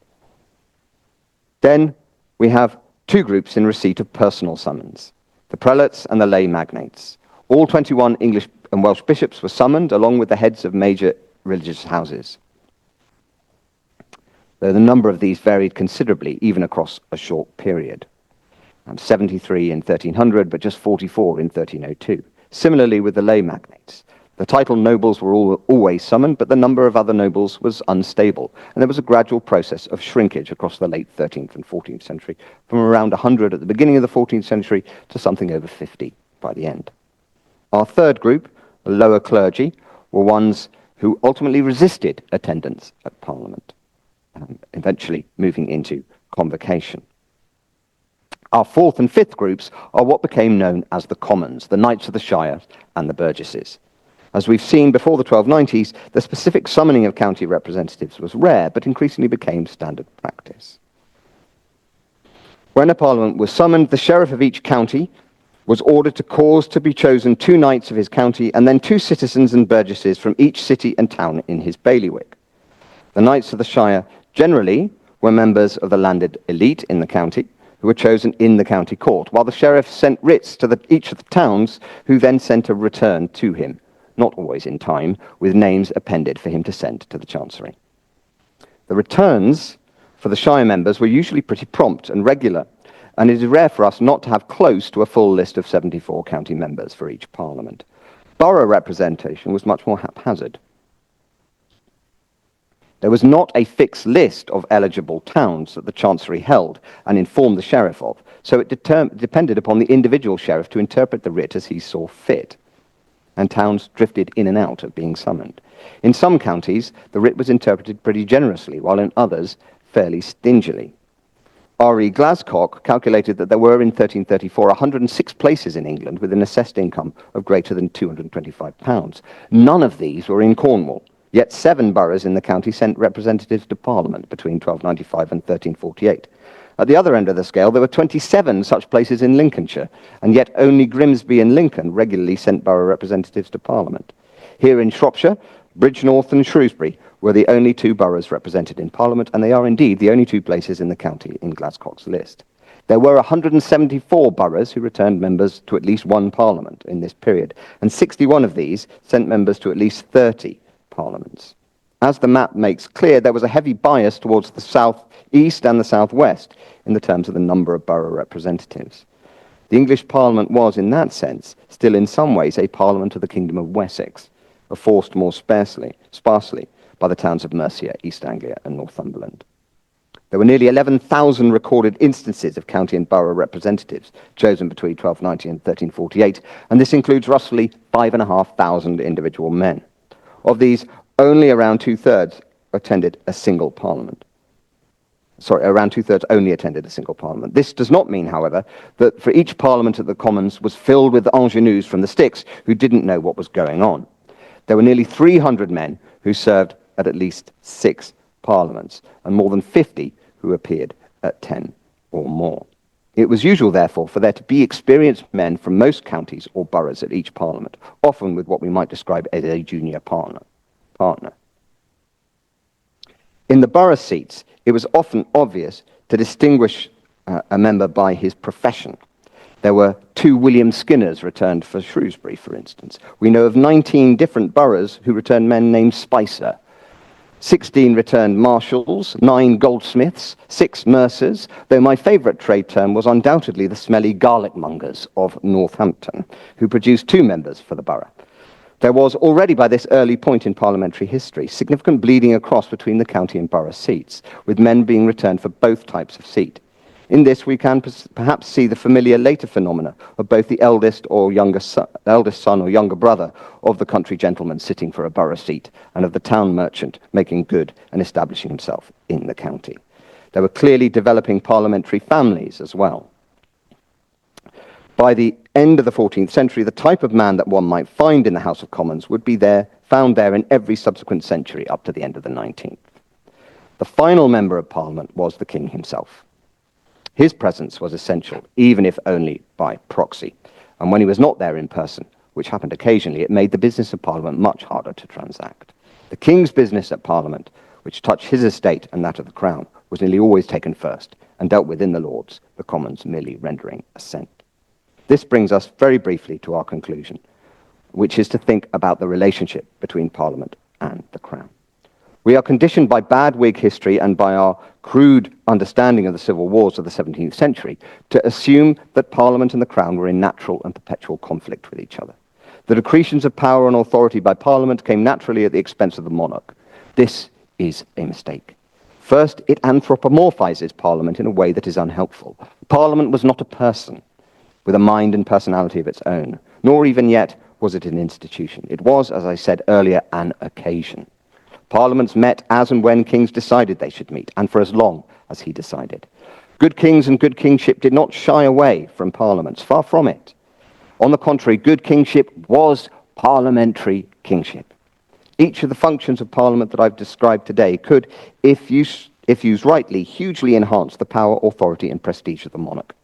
Then we have 2 groups in receipt of personal summons, the prelates and the lay magnates. All 21 English and Welsh bishops were summoned, along with the heads of major religious houses. Though the number of these varied considerably, even across a short period. 73 in 1300, but just 44 in 1302. Similarly with the lay magnates. The titled nobles were always summoned, but the number of other nobles was unstable, and there was a gradual process of shrinkage across the late 13th and 14th century, from around 100 at the beginning of the 14th century to something over 50 by the end. Our third group, the lower clergy, were ones who ultimately resisted attendance at Parliament, eventually moving into convocation. Our fourth and fifth groups are what became known as the Commons, the Knights of the Shire and the Burgesses. As we've seen before the 1290s, the specific summoning of county representatives was rare, but increasingly became standard practice. When a parliament was summoned, the sheriff of each county was ordered to cause to be chosen 2 knights of his county and then 2 citizens and burgesses from each city and town in his bailiwick. The Knights of the Shire generally were members of the landed elite in the county, who were chosen in the county court, while the sheriff sent writs to each of the towns, who then sent a return to him, not always in time, with names appended for him to send to the chancery. The returns for the shire members were usually pretty prompt and regular, and it is rare for us not to have close to a full list of 74 county members for each parliament. Borough representation was much more haphazard. There was not a fixed list of eligible towns that the Chancery held and informed the sheriff of, so it depended upon the individual sheriff to interpret the writ as he saw fit, and towns drifted in and out of being summoned. In some counties, the writ was interpreted pretty generously, while in others, fairly stingily. R.E. Glascock calculated that there were in 1334 106 places in England with an assessed income of greater than £225. None of these were in Cornwall. Yet 7 boroughs in the county sent representatives to Parliament between 1295 and 1348. At the other end of the scale, there were 27 such places in Lincolnshire, and yet only Grimsby and Lincoln regularly sent borough representatives to Parliament. Here in Shropshire, Bridgnorth and Shrewsbury were the only 2 boroughs represented in Parliament, and they are indeed the only 2 places in the county in Glascock's list. There were 174 boroughs who returned members to at least 1 Parliament in this period, and 61 of these sent members to at least 30 parliaments. As the map makes clear, there was a heavy bias towards the south-east and the south-west in the terms of the number of borough representatives. The English Parliament was, in that sense, still in some ways a Parliament of the Kingdom of Wessex, enforced more sparsely by the towns of Mercia, East Anglia, and Northumberland. There were nearly 11,000 recorded instances of county and borough representatives chosen between 1290 and 1348, and this includes roughly 5,500 individual men. Of these, only around 2/3 attended a single parliament. around two-thirds only attended a single parliament. This does not mean, however, that for each parliament at the Commons was filled with ingenues from the sticks who didn't know what was going on. There were nearly 300 men who served at least 6 parliaments, and more than 50 who appeared at 10 or more. It was usual, therefore, for there to be experienced men from most counties or boroughs at each parliament, often with what we might describe as a junior partner. In the borough seats, it was often obvious to distinguish a member by his profession. There were 2 William Skinners returned for Shrewsbury, for instance. We know of 19 different boroughs who returned men named Spicer. 16 returned marshals, 9 goldsmiths, 6 mercers, though my favourite trade term was undoubtedly the smelly garlic mongers of Northampton, who produced 2 members for the borough. There was already by this early point in parliamentary history significant bleeding across between the county and borough seats, with men being returned for both types of seat. In this, we can perhaps see the familiar later phenomena of both the eldest son or younger brother of the country gentleman sitting for a borough seat, and of the town merchant making good and establishing himself in the county. There were clearly developing parliamentary families as well. By the end of the 14th century, the type of man that one might find in the House of Commons would be found there in every subsequent century up to the end of the 19th. The final member of Parliament was the King himself. His presence was essential, even if only by proxy. And when he was not there in person, which happened occasionally, it made the business of Parliament much harder to transact. The King's business at Parliament, which touched his estate and that of the Crown, was nearly always taken first and dealt with in the Lords, the Commons merely rendering assent. This brings us very briefly to our conclusion, which is to think about the relationship between Parliament and the Crown. We are conditioned by bad Whig history and by our crude understanding of the civil wars of the 17th century to assume that Parliament and the Crown were in natural and perpetual conflict with each other. The accretions of power and authority by Parliament came naturally at the expense of the monarch. This is a mistake. First, it anthropomorphizes Parliament in a way that is unhelpful. Parliament was not a person with a mind and personality of its own, nor even yet was it an institution. It was, as I said earlier, an occasion. Parliaments met as and when kings decided they should meet, and for as long as he decided. Good kings and good kingship did not shy away from parliaments, far from it. On the contrary, good kingship was parliamentary kingship. Each of the functions of Parliament that I've described today could, if used rightly, hugely enhance the power, authority, and prestige of the monarch.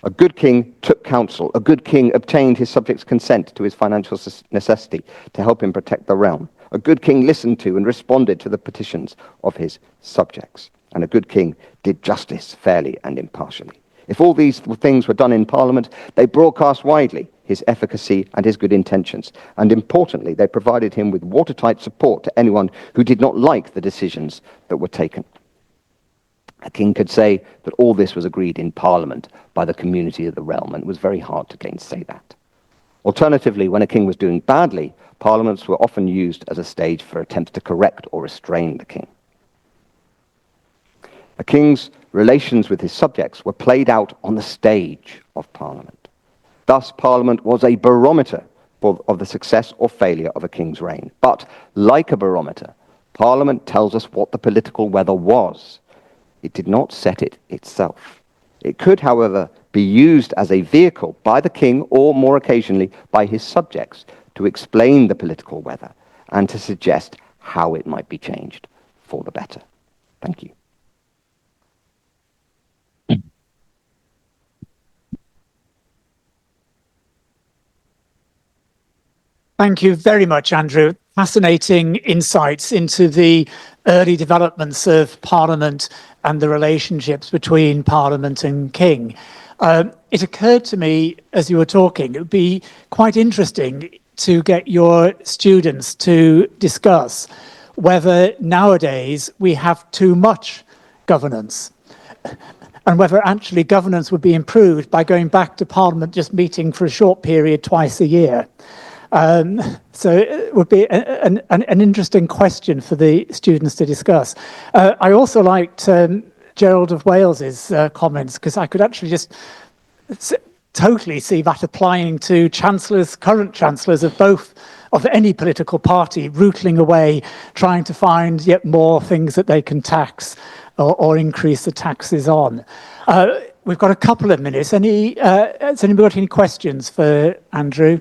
A good king took counsel. A good king obtained his subjects' consent to his financial necessity to help him protect the realm. A good king listened to and responded to the petitions of his subjects. And a good king did justice fairly and impartially. If all these things were done in Parliament, they broadcast widely his efficacy and his good intentions. And importantly, they provided him with watertight support to anyone who did not like the decisions that were taken. A king could say that all this was agreed in Parliament by the community of the realm, and it was very hard to gainsay that. Alternatively, when a king was doing badly, parliaments were often used as a stage for attempts to correct or restrain the king. A king's relations with his subjects were played out on the stage of Parliament. Thus, Parliament was a barometer of the success or failure of a king's reign. But, like a barometer, Parliament tells us what the political weather was. It did not set it itself. It could, however, be used as a vehicle by the king, or more occasionally by his subjects, to explain the political weather and to suggest how it might be changed for the better. Thank you. Thank you very much, Andrew. Fascinating insights into the early developments of Parliament and the relationships between Parliament and King. It occurred to me as you were talking, it would be quite interesting to get your students to discuss whether nowadays we have too much governance and whether actually governance would be improved by going back to Parliament just meeting for a short period twice a year. So it would be an interesting question for the students to discuss. I also liked Gerald of Wales's comments, because I could actually just totally see that applying to chancellors, current chancellors of any political party, rootling away, trying to find yet more things that they can tax or increase the taxes on. We've got a couple of minutes. Has anybody got any questions for Andrew?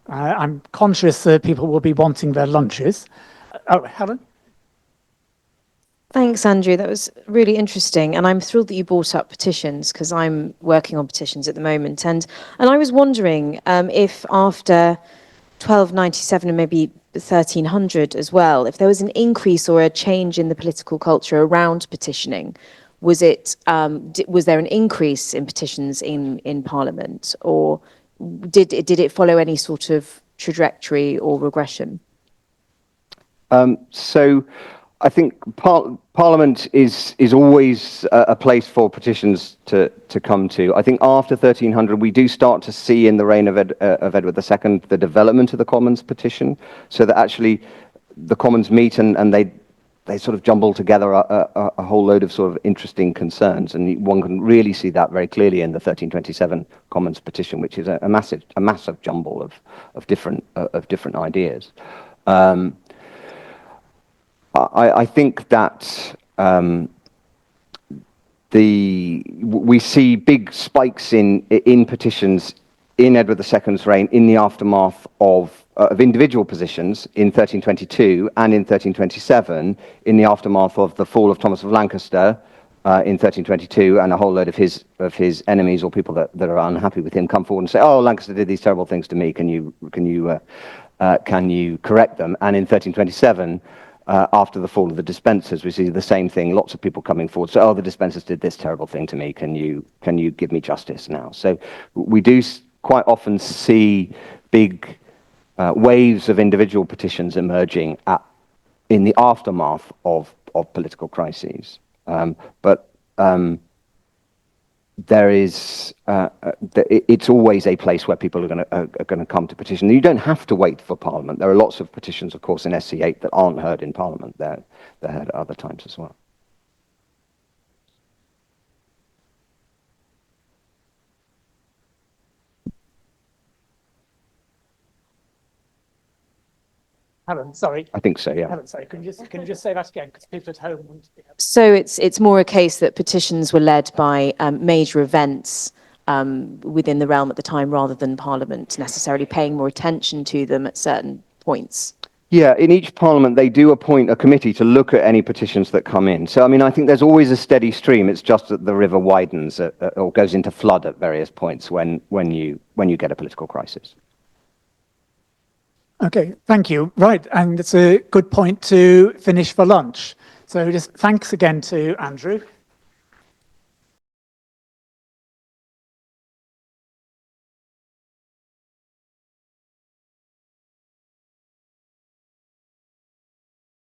I'm conscious that people will be wanting their lunches. Oh, Helen? Thanks, Andrew. That was really interesting. And I'm thrilled that you brought up petitions, because I'm working on petitions at the moment. And I was wondering if after 1297 and maybe 1300 as well, if there was an increase or a change in the political culture around petitioning. Was there an increase in petitions in Parliament, or did it follow any sort of trajectory or regression? So I think Parliament is always a place for petitions to come to. I think after 1300, we do start to see in the reign of Edward II the development of the Commons petition, so that actually the Commons meet and they sort of jumble together a whole load of sort of interesting concerns, and one can really see that very clearly in the 1327 Commons petition, which is a massive jumble of different ideas. I think that we see big spikes in petitions in Edward II's reign in the aftermath of individual positions in 1322 and in 1327, in the aftermath of the fall of Thomas of Lancaster in 1322, and a whole load of his enemies or people that are unhappy with him come forward and say, "Oh, Lancaster did these terrible things to me. Can you correct them?" And in 1327. After the fall of the Despensers, we see the same thing. Lots of people coming forward. So, "Oh, the Despensers did this terrible thing to me. Can you give me justice now?" So we do quite often see big waves of individual petitions emerging in the aftermath of political crises. But there is it's always a place where people are going to come to petition. You don't have to wait for Parliament. There are lots of petitions, of course, in SC8 that aren't heard in Parliament. They're heard at other times as well. Helen, sorry. I think so, yeah. Helen, sorry. Can you just say that again, because people at home want to be able to... So it's more a case that petitions were led by major events within the realm at the time, rather than Parliament necessarily paying more attention to them at certain points. Yeah, in each Parliament, they do appoint a committee to look at any petitions that come in. So, I mean, I think there's always a steady stream. It's just that the river widens or goes into flood at various points when you get a political crisis. Okay, thank you. Right, and it's a good point to finish for lunch. So just thanks again to Andrew.